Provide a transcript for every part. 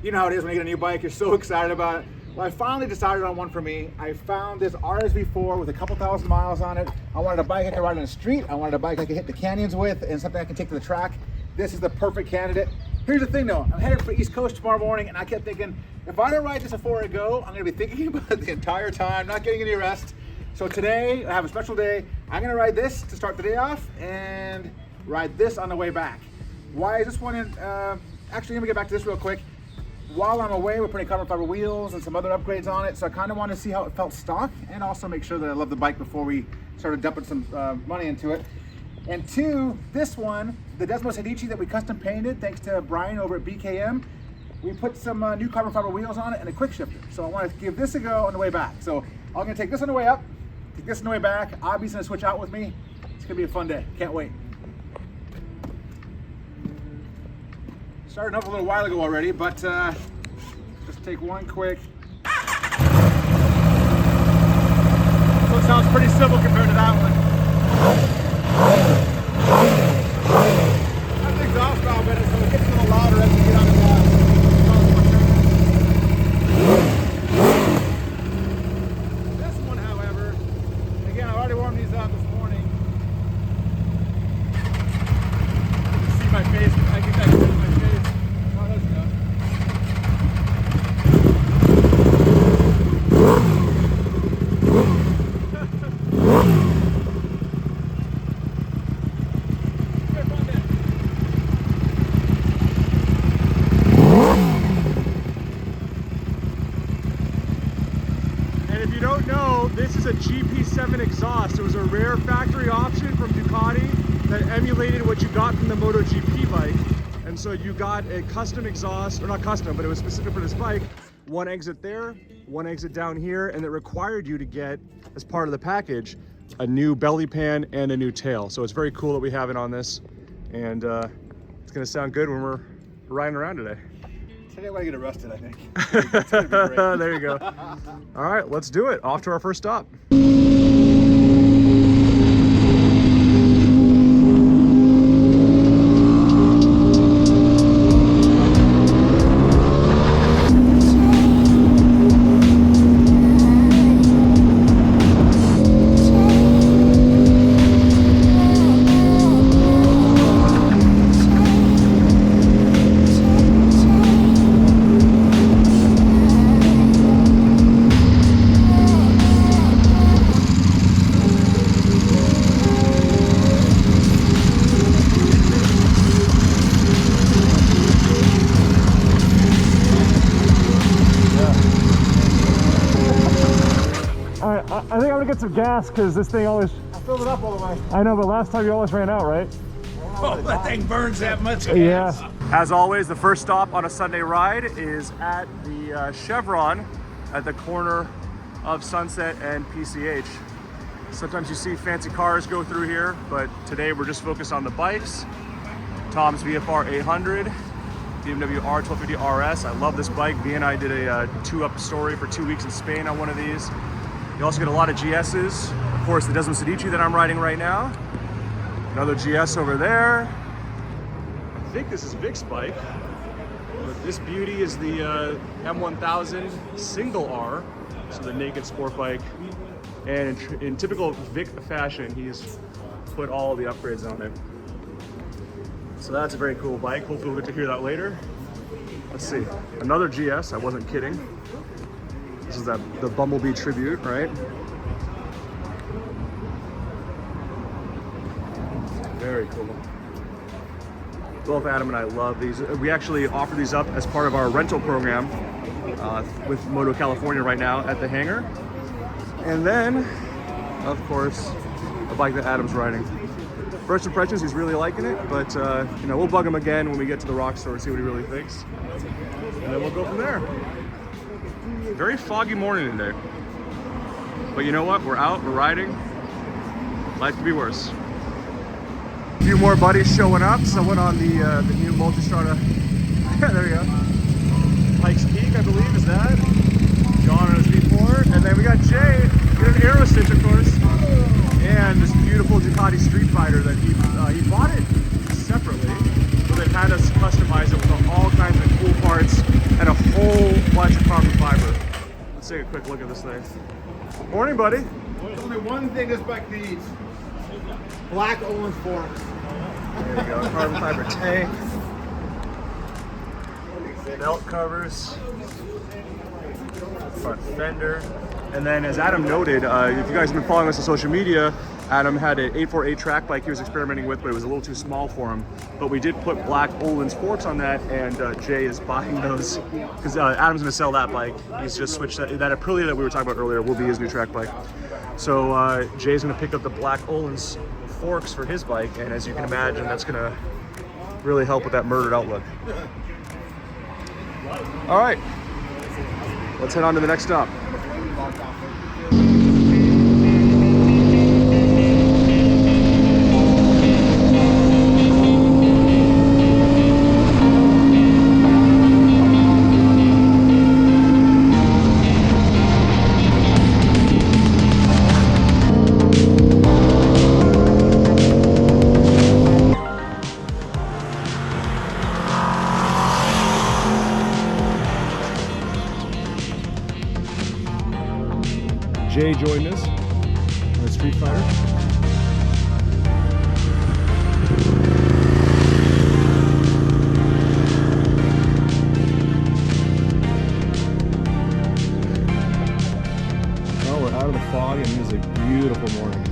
You know how it is when you get a new bike, you're so excited about it. Well, I finally decided on one for me. I found this RSV4 with a couple thousand miles on it. I wanted a bike I could ride on the street. I wanted a bike I could hit the canyons with and something I could take to the track. This is the perfect candidate. Here's the thing though, I'm headed for East Coast tomorrow morning and I kept thinking, if I don't ride this before I go, I'm gonna be thinking about it the entire time, not getting any rest. So today, I have a special day. I'm gonna ride this to start the day off and ride this on the way back. Why is this one in, actually let me get back to this real quick. While I'm away, we're putting carbon fiber wheels and some other upgrades on it, so I kind of want to see how it felt stock and also make sure that I love the bike before we started dumping some money into it. And two, this one, the Desmo Hadichi that we custom painted, thanks to Brian over at BKM, we put some new carbon fiber wheels on it and a quick shifter. So I want to give this a go on the way back. So I'm going to take this on the way up, take this on the way back. Abby's going to switch out with me. It's going to be a fun day. Can't wait. Started up a little while ago already, but just take one quick. So it sounds pretty simple compared to that one. That's the exhaust valve in it, so it gets a little louder as we get on the gas. This one, however, again, I already warmed these up this morning. You can see my face. I can see my face. This is a GP7 exhaust. It was a rare factory option from Ducati that emulated what you got from the MotoGP bike. And so you got a custom exhaust, or not custom, but it was specific for this bike. One exit there, one exit down here, and it required you to get, as part of the package, a new belly pan and a new tail. So it's very cool that we have it on this. And it's gonna sound good when we're riding around today. Today I want to get arrested, I think. It's gonna be great. There you go. All right, let's do it. Off to our first stop. I think I'm gonna get some gas because this thing always... I filled it up all the way. I know, but last time you always ran out, right? Oh, that thing burns that much gas. Yeah. As always, the first stop on a Sunday ride is at the Chevron at the corner of Sunset and PCH. Sometimes you see fancy cars go through here, but today we're just focused on the bikes. Tom's VFR 800, BMW R1250 RS. I love this bike. B and I did a two-up story for 2 weeks in Spain on one of these. You also get a lot of GS's. Of course, the Desmo Hadichi that I'm riding right now. Another GS over there. I think this is Vic's bike. But this beauty is the M1000 single R, so the naked sport bike. And in typical Vic fashion, he's put all the upgrades on it. So that's a very cool bike. Hopefully we'll get to hear that later. Let's see, another GS, I wasn't kidding. This is the Bumblebee tribute, right? Very cool. Both Adam and I love these. We actually offer these up as part of our rental program with Moto California right now at the hangar. And then, of course, a bike that Adam's riding. First impressions, he's really liking it, but you know, we'll bug him again when we get to the rock store and see what he really thinks. And then we'll go from there. Very foggy morning today. But you know what? We're out, we're riding. Life could be worse. A few more buddies showing up. Someone on the new Multistrada. There we go. Pikes Peak, I believe, is that. John on his V4. And then we got Jay in an Aero Stitch, of course. And this beautiful Ducati Street Fighter that he bought it separately. So they've had us customize it with all kinds of cool parts and a flex and carbon fiber. Let's take a quick look at this thing. Morning, buddy. There's only one thing this bike needs. Black Olin forks. There you go, carbon fiber tank. Belt covers. Front fender. And then as Adam noted, if you guys have been following us on social media, Adam had an 848 track bike he was experimenting with, but it was a little too small for him. But we did put black Olin's forks on that, and Jay is buying those because Adam's going to sell that bike. He's just switched that Aprilia that we were talking about earlier will be his new track bike. So Jay's going to pick up the black Olin's forks for his bike, and as you can imagine, that's going to really help with that murdered outlook. All right, let's head on to the next stop. Jay joined us on Street Fighter. Well, we're out of the fog and it is a beautiful morning.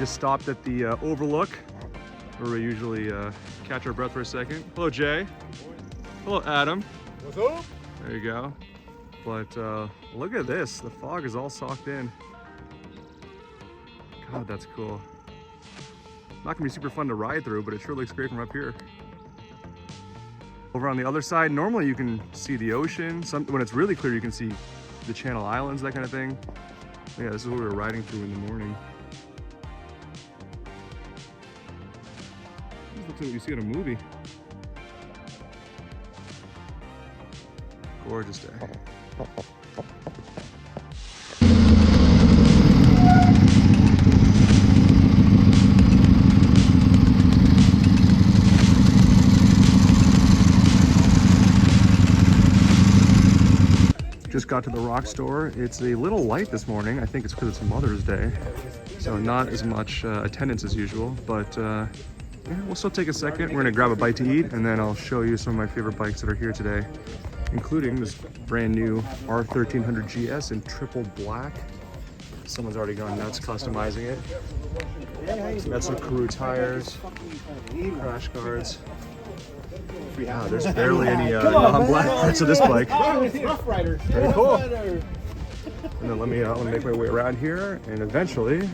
Stopped at the overlook where we usually catch our breath for a second. Hello, Jay. Hello, Adam. What's up? There you go. But look at this. The fog is all socked in. God, that's cool. Not gonna be super fun to ride through, but it sure looks great from up here. Over on the other side, normally you can see the ocean. When it's really clear, you can see the Channel Islands, that kind of thing. Yeah, this is what we were riding through in the morning. Looks like what you see in a movie. Gorgeous day. Just got to the rock store. It's a little light this morning. I think it's because it's Mother's Day. So not as much attendance as usual, but yeah, we'll still take a second. We're gonna grab a bite to eat, and then I'll show you some of my favorite bikes that are here today, including this brand new R1300 GS in triple black. Someone's already gone nuts customizing it. Got some Karoo tires, crash guards. Wow, there's barely any non-black parts of this bike. Rough Rider. Very cool. And then let me make my way around here, and eventually,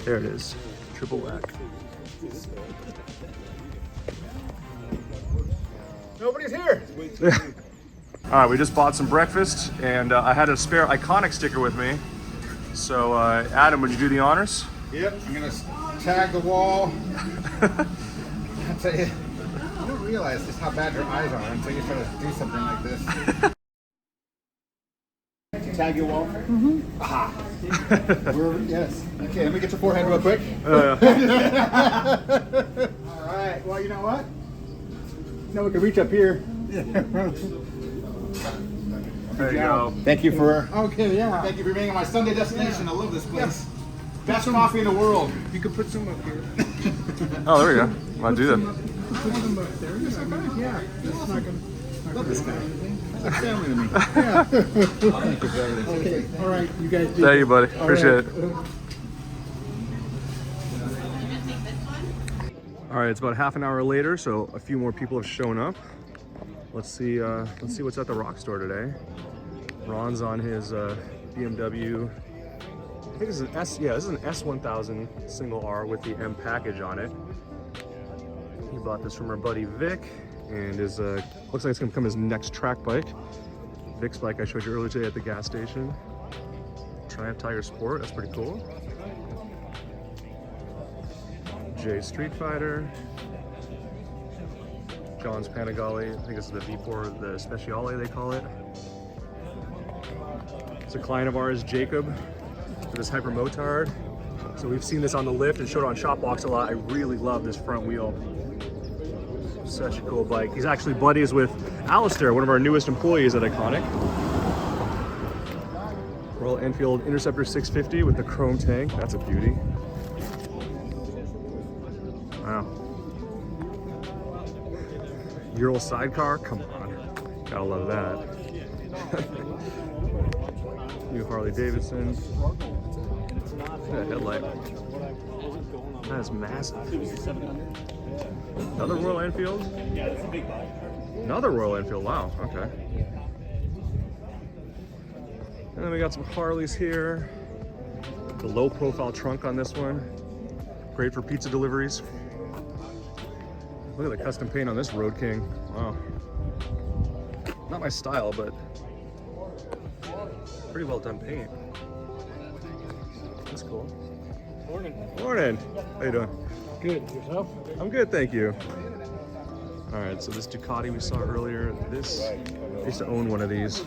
there it is, triple black. Nobody's here. All right, we just bought some breakfast, and I had a spare Iconic sticker with me. So, Adam, would you do the honors? Yep, I'm gonna tag the wall. I'll tell you, you don't realize just how bad your eyes are until you try to do something like this. Tag your wall? Mm-hmm. Aha. Yes. Okay, let me get your forehead real quick. All right, well, you know what? No, we can reach up here. There you go. Thank you for. Okay, yeah. Thank you for being my Sunday destination. I love this place. Best coffee in the world. You could put some up here. Oh, there we go. I'll do that. Put some up there. Yeah. It's not gonna. Love this guy. He's like family to me. Yeah. Thank you for everything. Okay. All right. You guys. Do Thank you, buddy. Appreciate it. All right, it's about half an hour later, so a few more people have shown up. Let's see what's at the rock store today. Ron's on his BMW. I think this is an S. Yeah, this is an S1000 single R with the M package on it. He bought this from our buddy Vic, and is looks like it's gonna become his next track bike. Vic's bike I showed you earlier today at the gas station. Triumph Tiger Sport, that's pretty cool. J Street Fighter. John's Panigale, I think this is the V4, the Speciale they call it. It's a client of ours, Jacob, with this Hyper Motard. So we've seen this on the lift and showed it on Shopbox a lot. I really love this front wheel. Such a cool bike. He's actually buddies with Alistair, one of our newest employees at Iconic. Royal Enfield Interceptor 650 with the chrome tank. That's a beauty. Wow. Ural sidecar, come on. Gotta love that. New Harley Davidson. Look at that headlight. That is massive. Another Royal Enfield? Yeah, that's a big bike. Another Royal Enfield, wow, okay. And then we got some Harleys here. The low profile trunk on this one. Great for pizza deliveries. Look at the custom paint on this Road King. Wow. Not my style, but pretty well done paint. That's cool. Morning. Morning. How you doing? Good. Yourself? I'm good, thank you. All right, so this Ducati we saw earlier, this, I used to own one of these.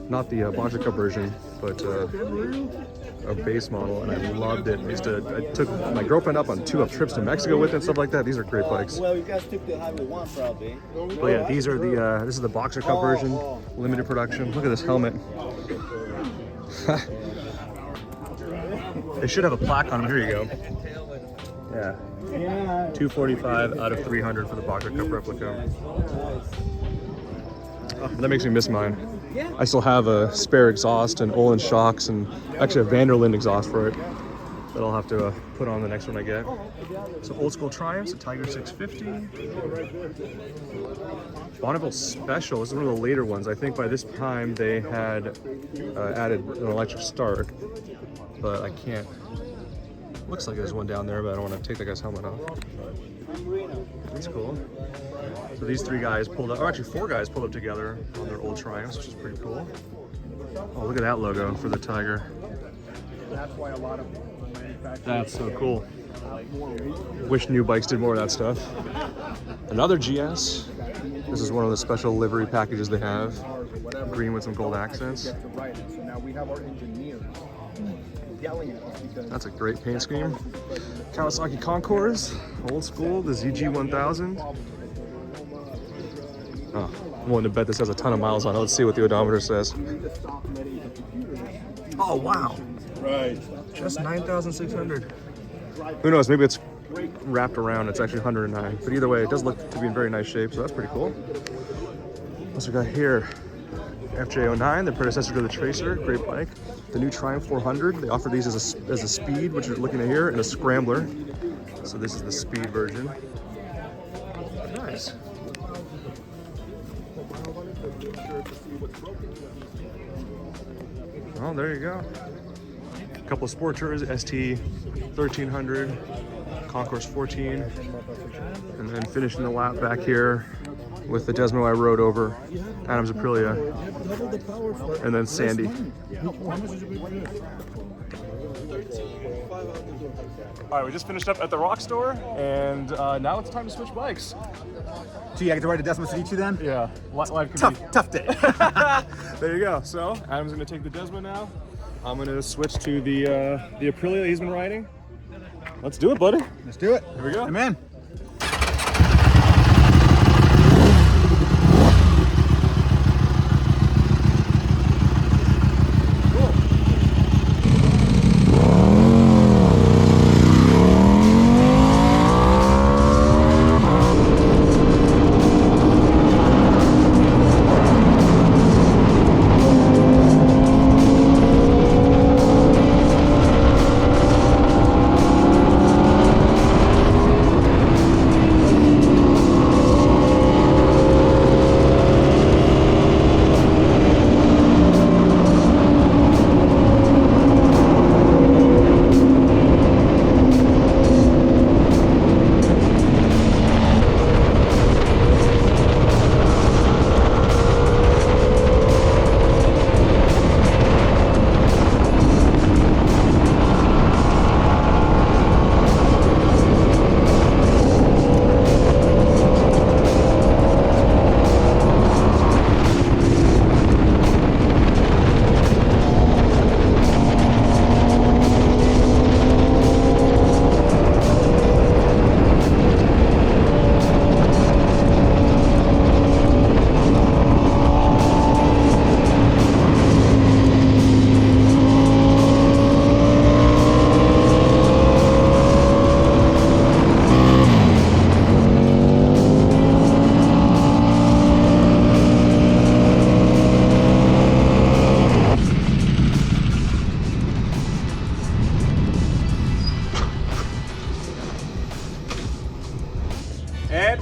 Not the Boxer Cup version, but a base model, and I loved it. I took my girlfriend up on 2 trips to Mexico with it and stuff like that. These are great bikes. Well, you guys took the Highway 1 probably. But yeah, these are the, this is the Boxer Cup version, limited production. Look at this helmet. They should have a plaque on them. Here you go. Yeah. 245 out of 300 for the Boxer Cup replica. Oh, that makes me miss mine. I still have a spare exhaust and Olin shocks and actually a Vanderlyn exhaust for it that I'll have to put on the next one I get. So old school Triumphs, a Tiger 650. Bonneville Special, this is one of the later ones. I think by this time they had added an electric start, but I can't. Looks like there's one down there, but I don't want to take that guy's helmet off. That's cool. So these 3 guys pulled up, or actually 4 guys pulled up together on their old Triumphs, which is pretty cool. Oh, look at that logo for the Tiger. That's why a lot of manufacturers. That's so cool. Wish new bikes did more of that stuff. Another GS. This is one of the special livery packages they have. Green with some gold accents. So now we have our engineers yelling at us because that's a great paint scheme. Kawasaki Concours, old school, the ZG1000. Oh, I'm willing to bet this has a ton of miles on it. Let's see what the odometer says. Oh, wow. right. Just 9,600. Who knows, maybe it's wrapped around, it's actually 109. But either way, it does look to be in very nice shape, so that's pretty cool. What's we got here? FJ09, the predecessor to the Tracer, great bike. The new Triumph 400, they offer these as a speed, which you're looking at here, and a scrambler. So this is the speed version. Nice. Oh, there you go. A couple of sport tours, ST 1300, Concours 14, and then finishing the lap back here with the Desmo I rode over, Adam's Aprilia, and then Sandy. All right, we just finished up at the Rock Store, and now it's time to switch bikes. Gee, I get to ride a Desmo City too then? Yeah, life can Tough day. There you go. So Adam's gonna take the Desmo now. I'm gonna switch to the Aprilia he's been riding. Let's do it, buddy. Let's do it. Here we go. I'm in.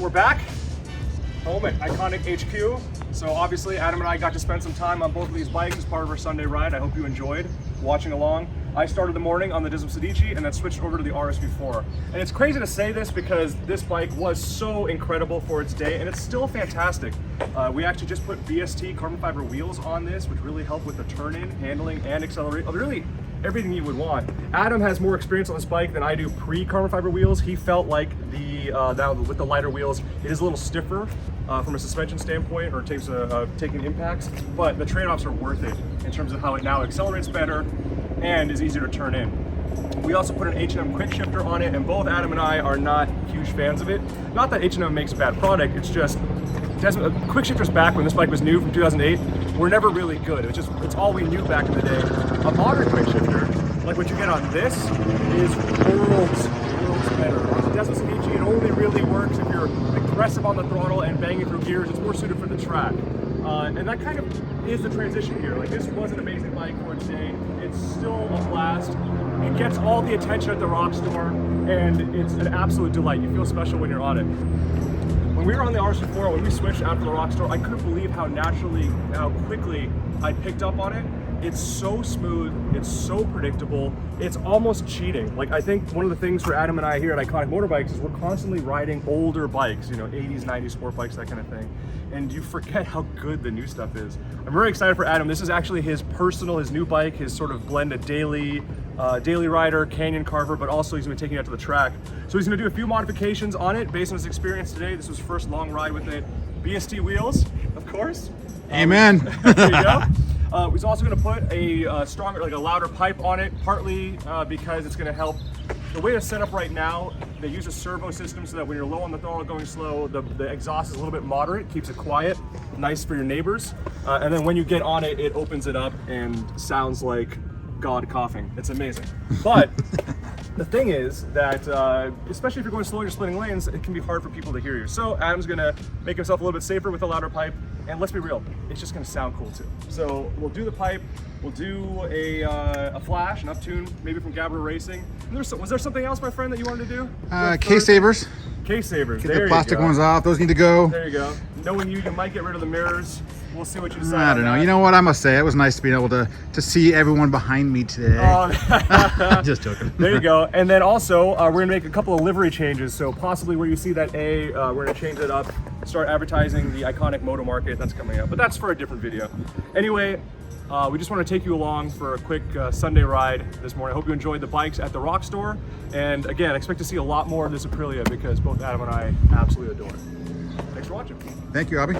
we're back home at Iconic HQ. So obviously Adam and I got to spend some time on both of these bikes as part of our Sunday ride. I hope you enjoyed watching along. I started the morning on the Desmo and then switched over to the RSV4. And it's crazy to say this because this bike was so incredible for its day, and it's still fantastic. We actually just put BST carbon fiber wheels on this, which really help with the turn-in, handling, and accelerate. Really everything you would want. Adam has more experience on this bike than I do pre-carbon fiber wheels. He felt like now with the lighter wheels, it is a little stiffer from a suspension standpoint, or takes taking impacts, but the trade-offs are worth it in terms of how it now accelerates better and is easier to turn in. We also put an H&M quick shifter on it, and both Adam and I are not huge fans of it. Not that H&M makes a bad product, it's just quick shifters back when this bike was new from 2008 were never really good. It's all we knew back in the day. A modern quick shifter, like what you get on this, is worlds better. On the Desmo Sedici, it only really works if you're aggressive on the throttle and banging through gears. It's more suited for the track. And that kind of is the transition here. Like, this was an amazing bike for its day. It's still a blast. It gets all the attention at the rock store, and it's an absolute delight. You feel special when you're on it. When we were on the RSV4, when we switched out to the rock store, I couldn't believe how quickly I picked up on it. It's so smooth, it's so predictable, it's almost cheating. Like, I think one of the things for Adam and I here at Iconic Motorbikes is we're constantly riding older bikes, you know, 80s, 90s sport bikes, that kind of thing. And you forget how good the new stuff is. I'm very excited for Adam. This is actually his new bike, his sort of blend of daily rider, canyon carver, but also he's gonna be taking it out to the track. So he's gonna do a few modifications on it based on his experience today. This was his first long ride with it. BST wheels, of course. Amen. There you go. He's also going to put a stronger, like a louder pipe on it, partly because it's going to help. The way it's set up right now, they use a servo system so that when you're low on the throttle going slow, the exhaust is a little bit moderate, keeps it quiet, nice for your neighbors. And then when you get on it, it opens it up and sounds like God coughing. It's amazing. But the thing is that, especially if you're going slow and you're splitting lanes, it can be hard for people to hear you. So Adam's gonna make himself a little bit safer with a louder pipe, and let's be real, it's just gonna sound cool too. So we'll do the pipe, we'll do a flash, an uptune, maybe from Gabber Racing. Was there something else, my friend, that you wanted to do? Case savers. Case savers, Get the plastic ones off, those need to go. There you go. Knowing you might get rid of the mirrors. We'll see what you decide. I don't know. You know what? I must say, it was nice to be able to see everyone behind me today. Just joking. There you go. And then also, we're going to make a couple of livery changes. So possibly where you see that A, we're going to change it up, start advertising the Iconic Moto Market. That's coming up. But that's for a different video. Anyway, we just want to take you along for a quick Sunday ride this morning. I hope you enjoyed the bikes at the Rock Store. And again, expect to see a lot more of this Aprilia because both Adam and I absolutely adore it. Thanks for watching. Thank you, Abby.